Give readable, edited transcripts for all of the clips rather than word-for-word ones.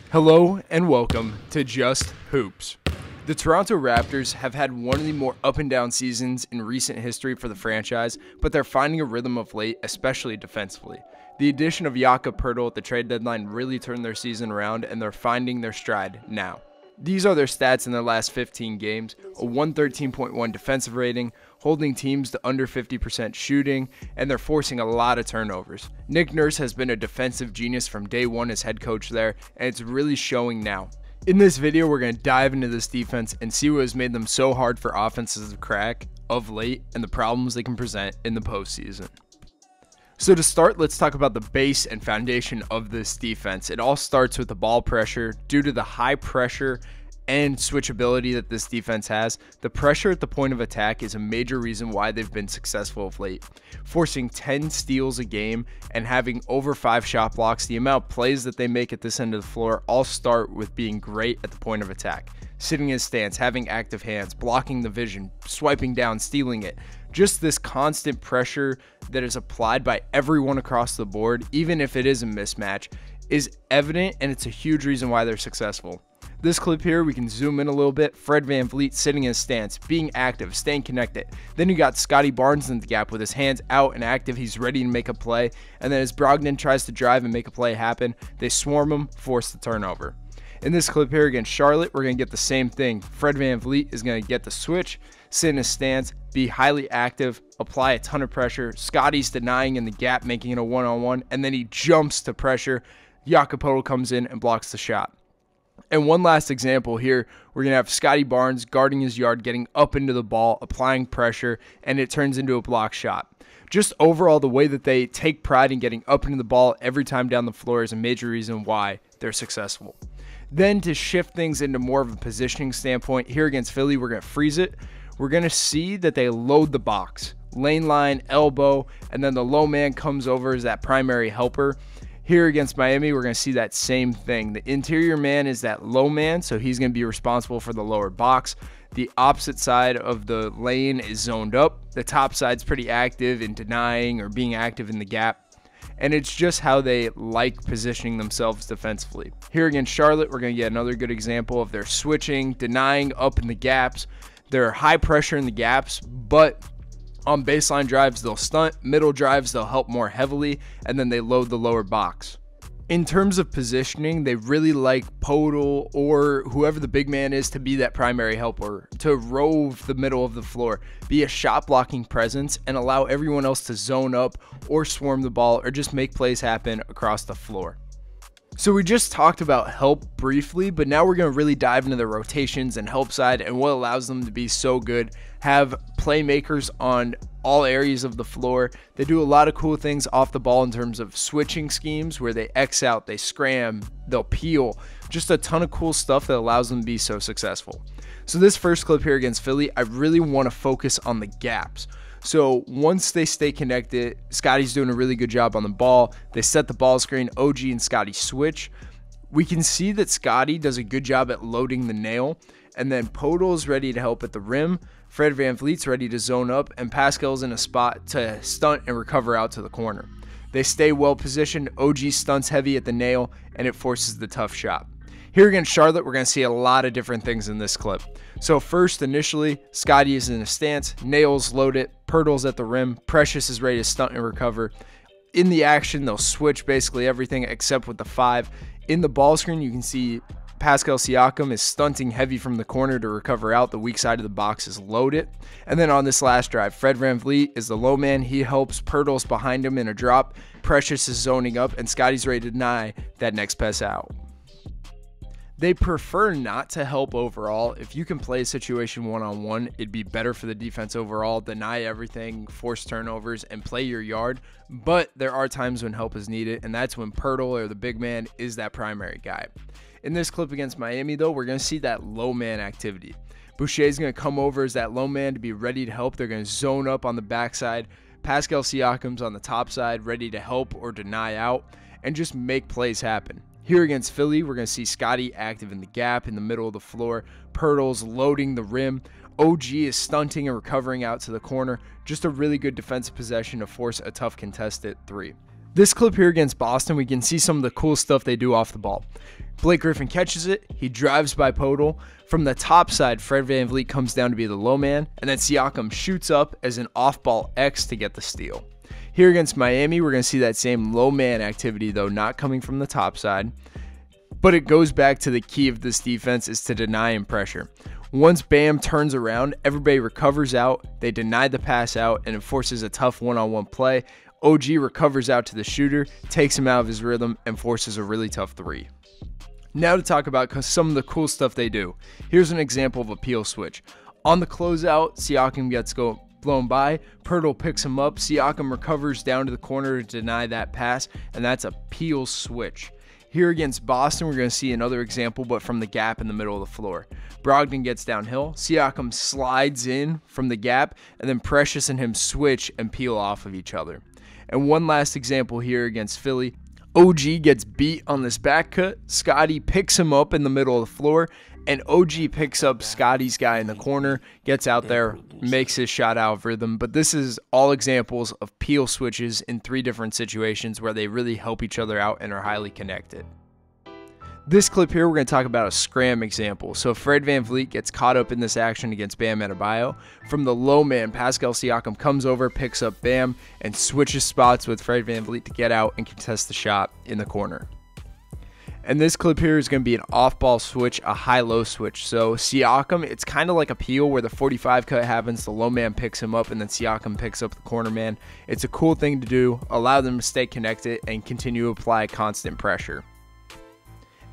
Hello and welcome to Just Hoops. The Toronto Raptors have had one of the more up and down seasons in recent history for the franchise, but they're finding a rhythm of late, especially defensively. The addition of Jakob Poeltl at the trade deadline really turned their season around, and they're finding their stride now. These are their stats in their last 15 games: a 113.1 defensive rating, holding teams to under 50% shooting, and they're forcing a lot of turnovers. Nick Nurse has been a defensive genius from day one as head coach there, and it's really showing now. In this video, we're going to dive into this defense and see what has made them so hard for offenses to crack of late and the problems they can present in the postseason. So to start, let's talk about the base and foundation of this defense. It all starts with the ball pressure. Due to the high pressure and switchability that this defense has, the pressure at the point of attack is a major reason why they've been successful of late. Forcing 10 steals a game and having over 5 shot blocks, the amount of plays that they make at this end of the floor all start with being great at the point of attack. Sitting in stance, having active hands, blocking the vision, swiping down, stealing it. Just this constant pressure that is applied by everyone across the board, even if it is a mismatch, is evident, and it's a huge reason why they're successful. This clip here, we can zoom in a little bit. Fred VanVleet sitting in his stance, being active, staying connected. Then you got Scotty Barnes in the gap with his hands out and active. He's ready to make a play. And then as Brogdon tries to drive and make a play happen, they swarm him, force the turnover. In this clip here against Charlotte, we're going to get the same thing. Fred VanVleet is going to get the switch, sit in his stance, be highly active, apply a ton of pressure. Scotty's denying in the gap, making it a one-on-one, and then he jumps to pressure. Jakob Poeltl comes in and blocks the shot. And one last example here, we're going to have Scotty Barnes guarding his yard, getting up into the ball, applying pressure, and it turns into a block shot. Just overall, the way that they take pride in getting up into the ball every time down the floor is a major reason why they're successful. Then to shift things into more of a positioning standpoint, here against Philly, we're going to freeze it. We're going to see that they load the box. Lane line, elbow, and then the low man comes over as that primary helper. Here against Miami, we're going to see that same thing. The interior man is that low man, so he's going to be responsible for the lower box. The opposite side of the lane is zoned up. The top side's pretty active in denying or being active in the gap. And it's just how they like positioning themselves defensively. Here against Charlotte, we're going to get another good example of their switching, denying up in the gaps. They're high pressure in the gaps, but on baseline drives, they'll stunt. Middle drives, they'll help more heavily, and then they load the lower box. In terms of positioning, they really like Poeltl or whoever the big man is to be that primary helper, to rove the middle of the floor, be a shot blocking presence, and allow everyone else to zone up or swarm the ball or just make plays happen across the floor. So we just talked about help briefly, but now we're going to really dive into the rotations and help side and what allows them to be so good. Have playmakers on all areas of the floor. They do a lot of cool things off the ball in terms of switching schemes where they X out, they scram, they'll peel. Just a ton of cool stuff that allows them to be so successful. So this first clip here against Philly, I really want to focus on the gaps. So once they stay connected, Scotty's doing a really good job on the ball. They set the ball screen, OG and Scotty switch. We can see that Scotty does a good job at loading the nail, and then Poeltl is ready to help at the rim. Fred VanVleet's ready to zone up, and Pascal's in a spot to stunt and recover out to the corner. They stay well positioned. OG stunts heavy at the nail, and it forces the tough shot. Here against Charlotte, we're going to see a lot of different things in this clip. So first, initially, Scotty is in a stance, nails load it, Poeltl's at the rim, Precious is ready to stunt and recover. In the action, they'll switch basically everything except with the 5. In the ball screen, you can see Pascal Siakam is stunting heavy from the corner to recover out. The weak side of the box is loaded. And then on this last drive, Fred VanVleet is the low man. He helps. Poeltl's behind him in a drop. Precious is zoning up, and Scotty's ready to deny that next pass out. They prefer not to help overall. If you can play a situation one-on-one, it'd be better for the defense overall. Deny everything, force turnovers, and play your yard. But there are times when help is needed, and that's when Poeltl or the big man is that primary guy. In this clip against Miami, though, we're going to see that low man activity. Boucher's going to come over as that low man to be ready to help. They're going to zone up on the backside. Pascal Siakam's on the top side, ready to help or deny out, and just make plays happen. Here against Philly, we're going to see Scotty active in the gap in the middle of the floor. Poeltl's loading the rim. OG is stunting and recovering out to the corner. Just a really good defensive possession to force a tough contested 3. This clip here against Boston, we can see some of the cool stuff they do off the ball. Blake Griffin catches it, he drives by Poeltl. From the top side, Fred VanVleet comes down to be the low man, and then Siakam shoots up as an off-ball X to get the steal. Here against Miami, we're going to see that same low man activity, though not coming from the top side. But it goes back to the key of this defense is to deny and pressure. Once Bam turns around, everybody recovers out, they deny the pass out, and it forces a tough one-on-one play. OG recovers out to the shooter, takes him out of his rhythm, and forces a really tough three. Now to talk about some of the cool stuff they do. Here's an example of a peel switch. On the closeout, Siakam gets blown by. Poeltl picks him up. Siakam recovers down to the corner to deny that pass, and that's a peel switch. Here against Boston, we're going to see another example, but from the gap in the middle of the floor. Brogdon gets downhill. Siakam slides in from the gap, and then Precious and him switch and peel off of each other. And one last example here against Philly. OG gets beat on this back cut. Scotty picks him up in the middle of the floor, and OG picks up Scotty's guy in the corner, gets out there, makes his shot out of rhythm. But this is all examples of peel switches in 3 different situations where they really help each other out and are highly connected. This clip here, we're going to talk about a scram example. So Fred VanVleet gets caught up in this action against Bam Adebayo. From the low man, Pascal Siakam comes over, picks up Bam, and switches spots with Fred VanVleet to get out and contest the shot in the corner. And this clip here is going to be an off-ball switch, a high-low switch. So Siakam, it's kind of like a peel where the 45 cut happens, the low man picks him up, and then Siakam picks up the corner man. It's a cool thing to do, allow them to stay connected, and continue to apply constant pressure.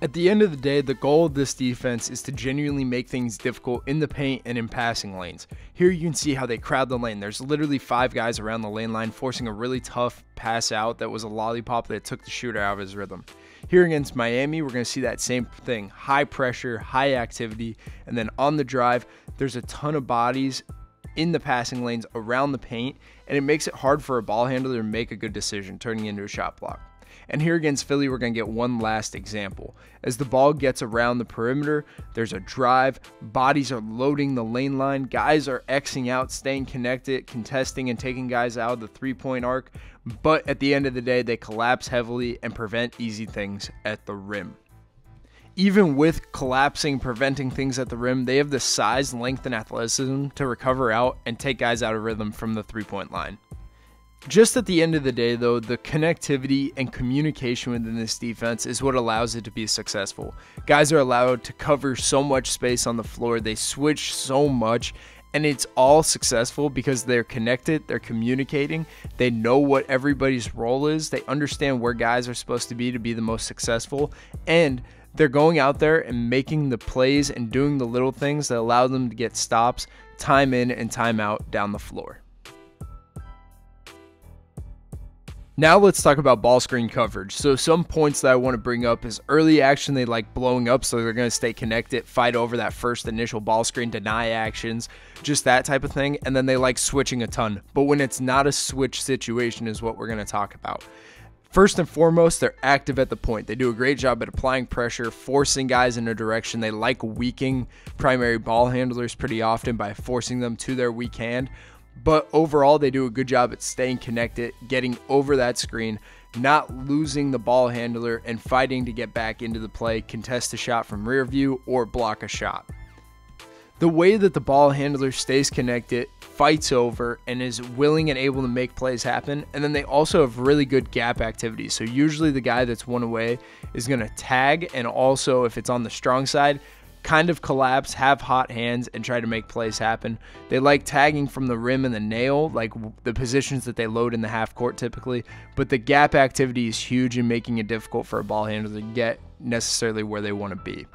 At the end of the day, the goal of this defense is to genuinely make things difficult in the paint and in passing lanes. Here you can see how they crowd the lane. There's literally 5 guys around the lane line forcing a really tough pass out that was a lollipop that took the shooter out of his rhythm. Here against Miami, we're going to see that same thing. High pressure, high activity, and then on the drive, there's a ton of bodies in the passing lanes around the paint, and it makes it hard for a ball handler to make a good decision, turning into a shot block. And here against Philly, we're going to get one last example. As the ball gets around the perimeter, there's a drive, bodies are loading the lane line, guys are Xing out, staying connected, contesting and taking guys out of the three-point arc, but at the end of the day, they collapse heavily and prevent easy things at the rim. Even with collapsing, preventing things at the rim, they have the size, length, and athleticism to recover out and take guys out of rhythm from the three-point line. Just at the end of the day, though, the connectivity and communication within this defense is what allows it to be successful. Guys are allowed to cover so much space on the floor, they switch so much, and it's all successful because they're connected, they're communicating, they know what everybody's role is, they understand where guys are supposed to be the most successful, and they're going out there and making the plays and doing the little things that allow them to get stops time in and time out down the floor. Now let's talk about ball screen coverage. So some points that I want to bring up is early action, they like blowing up, so they're going to stay connected, fight over that first initial ball screen, deny actions, just that type of thing. And then they like switching a ton. But when it's not a switch situation is what we're going to talk about. First and foremost, they're active at the point. They do a great job at applying pressure, forcing guys in a direction. They like weakening primary ball handlers pretty often by forcing them to their weak hand. But overall, they do a good job at staying connected, getting over that screen, not losing the ball handler, and fighting to get back into the play, contest a shot from rear view, or block a shot. The way that the ball handler stays connected, fights over, and is willing and able to make plays happen, and then they also have really good gap activities. So usually the guy that's one away is going to tag, and also if it's on the strong side, kind of collapse, have hot hands, and try to make plays happen. They like tagging from the rim and the nail, like the positions that they load in the half court typically, but the gap activity is huge in making it difficult for a ball handler to get necessarily where they want to be.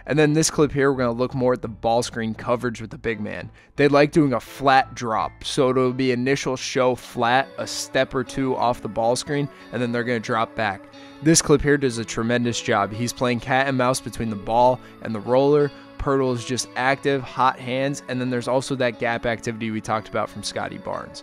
And then this clip here, we're going to look more at the ball screen coverage with the big man. They like doing a flat drop, so it'll be initial show flat, a step or two off the ball screen, and then they're going to drop back. This clip here does a tremendous job. He's playing cat and mouse between the ball and the roller. Poeltl is just active, hot hands, and then there's also that gap activity we talked about from Scotty Barnes.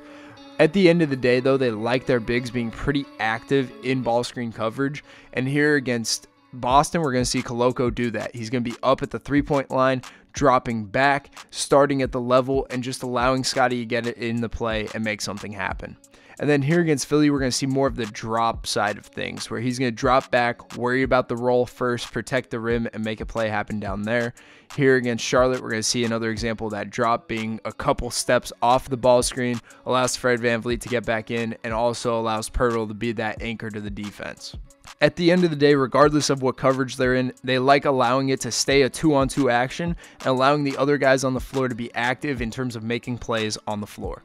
At the end of the day, though, they like their bigs being pretty active in ball screen coverage, and here against Boston, we're going to see Koloko do that. He's going to be up at the three-point line, dropping back, starting at the level, and just allowing Scotty to get it in the play and make something happen. And then here against Philly, we're going to see more of the drop side of things, where he's going to drop back, worry about the roll first, protect the rim, and make a play happen down there. Here against Charlotte, we're going to see another example of that drop being a couple steps off the ball screen, allows Fred VanVleet to get back in, and also allows Poeltl to be that anchor to the defense. At the end of the day, regardless of what coverage they're in, they like allowing it to stay a 2-on-2 action and allowing the other guys on the floor to be active in terms of making plays on the floor.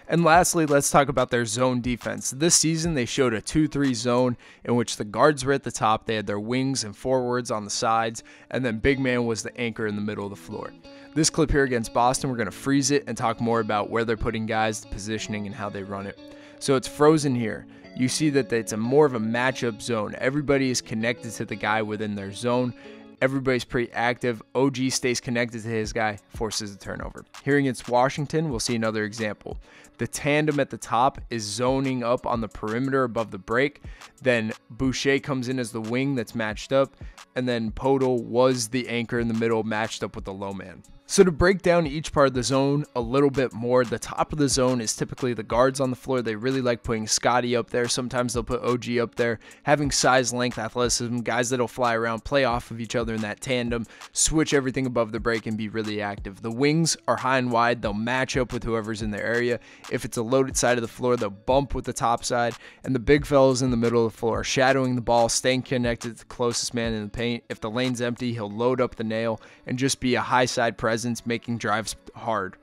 And lastly, let's talk about their zone defense. This season, they showed a 2-3 zone in which the guards were at the top, they had their wings and forwards on the sides, and then big man was the anchor in the middle of the floor. This clip here against Boston, we're going to freeze it and talk more about where they're putting guys, the positioning, and how they run it. So it's frozen here. You see that it's more of a matchup zone. Everybody is connected to the guy within their zone. Everybody's pretty active. OG stays connected to his guy, forces a turnover. Here against Washington, we'll see another example. The tandem at the top is zoning up on the perimeter above the break. Then Boucher comes in as the wing that's matched up. And then Poeltl was the anchor in the middle, matched up with the low man. So to break down each part of the zone a little bit more, the top of the zone is typically the guards on the floor. They really like putting Scotty up there. Sometimes they'll put OG up there, having size, length, athleticism, guys that'll fly around, play off of each other in that tandem, switch everything above the break, and be really active. The wings are high and wide. They'll match up with whoever's in their area. If it's a loaded side of the floor, they'll bump with the top side, and the big fellas in the middle of the floor, shadowing the ball, staying connected to the closest man in the paint. If the lane's empty, he'll load up the nail and just be a high side presence, making drives hard.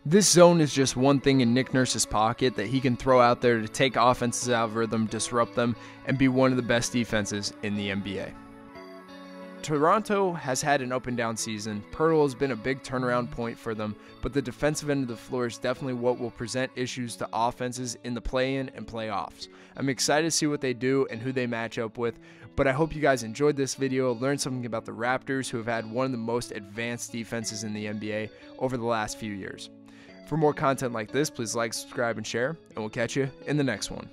This zone is just one thing in Nick Nurse's pocket that he can throw out there to take offenses out of rhythm, disrupt them, and be one of the best defenses in the NBA. Toronto has had an up and down season. Poeltl has been a big turnaround point for them, but the defensive end of the floor is definitely what will present issues to offenses in the play-in and playoffs. I'm excited to see what they do and who they match up with, but I hope you guys enjoyed this video, learned something about the Raptors, who have had one of the most advanced defenses in the NBA over the last few years. For more content like this, please like, subscribe, and share, and we'll catch you in the next one.